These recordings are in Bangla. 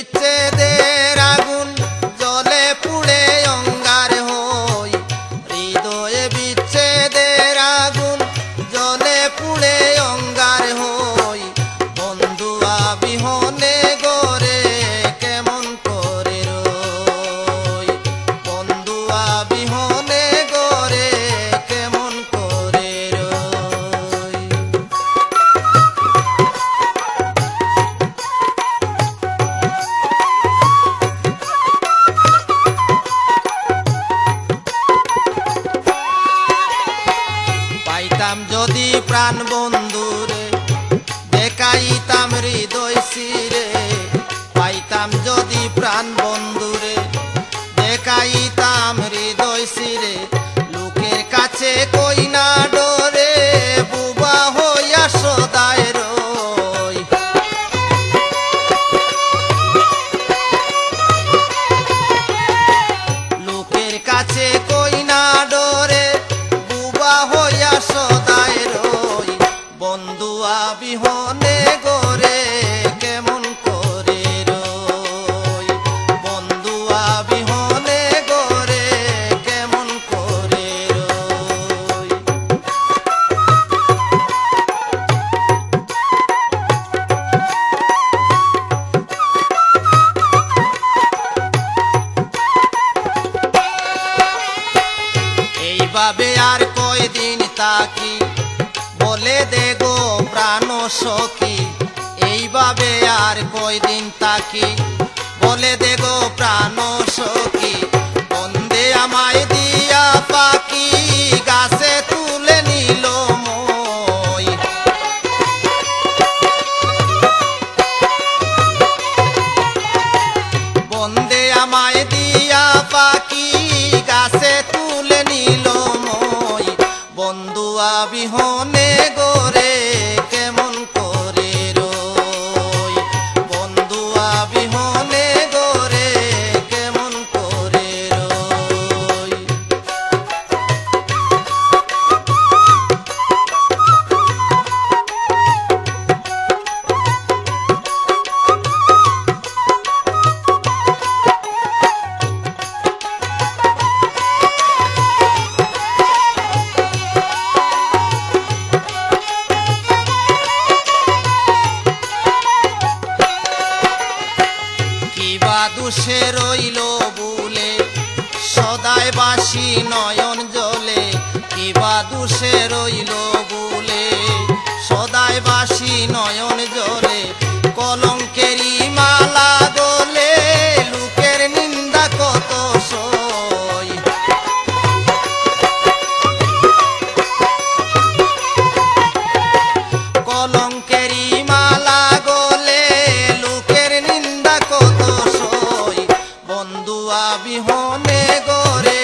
বিচ্ছেদের আগুন জ্বলে পুড়ে অঙ্গার হই, হৃদয়ে বিচ্ছেদের আগুন জ্বলে পুড়ে অঙ্গার হই। বন্ধু বিহনে গরে কেমন করে রই, বন্ধু বিহনে গরে কেমন করে রই। পাইতাম যদি প্রাণ বন্ধুরে দেখাইতাম হৃদয় শিরে, পাইতাম যদি প্রাণ বন্ধুরে দেখাইতাম হৃদয় শিরে। লোকের কাছে কই না ডরে বুবা হইয়া সদায় রই, লোকের কাছে কই না ডরে বুবা হইয়া সদায় রই। বন্ধু বিহনে গরে কেমন করে রই, বন্ধু বিহনে গরে কেমন করে রই। এইভাবে আর কয়দিন তাকি বলে দে গো প্রাণ সখী, এইভাবে আর কয়দিন তাকি বলে দে গো প্রাণ সখী। বন্দে আমায় দিয়া পাখি গাছে তুলে নিল মই, বন্দে আমায় দিয়া পাখি গাছে তুলে নিল মই। বন্ধু বিহনে গরে কেমন করে রই, বন্ধু বিহনে গরে কেমন করে রই। দোষে রইল বুলে সদাই বাসি নয়ন জলে, কিবা দোষে রইল বুলে সদাই বাসি নয়ন জলে। কলঙ্কেরি মালা দোলে লোকের নিন্দা কত সই, কলঙ্কেরি মালা গলে লোকের নিন্দা কত সই। বন্ধু বিহনে গরে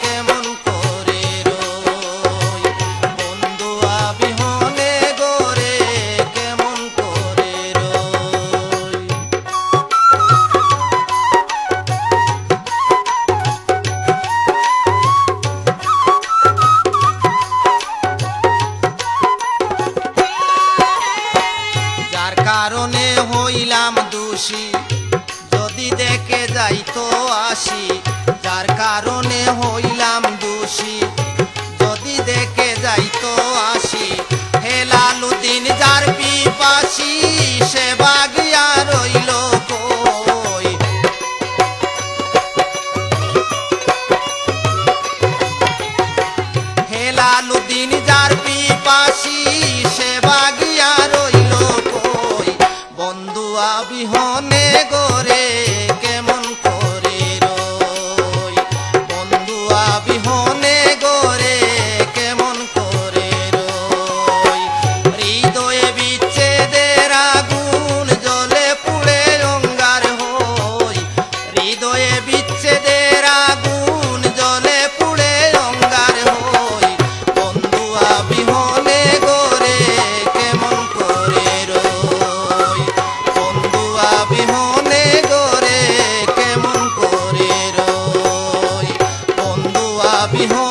কেমন করে রই, বন্ধু বিহনে গরে কেমন করে রই। যার কারণে হইলাম দোষী যদি দেখে যাইতো আসি, যার কারণে হইলাম দোষী যদি দেখে যাইতো আসি। হেলালুদ্দিন যার পিপাসী সে বাগিয়া রইল কই, হেলালুদ্দিন যার পিপাসী সে বাগিয়া রইল কই। বন্ধু বিহনে গরে কেমন করে রই, বন্ধু বিহনে গরে কেমন করে রই। হৃদয়ে বিচ্ছেদের আগুন জ্বলে পুড়ে অঙ্গার হই, হৃদয়ে বিচ্ছেদের আগুন জ্বলে পুড়ে অঙ্গার হই। বন্ধু বিহনে গরে কেমন করে রই, বন্ধু বিহনে গরে কেমন করে রই, বন্ধু বিহনে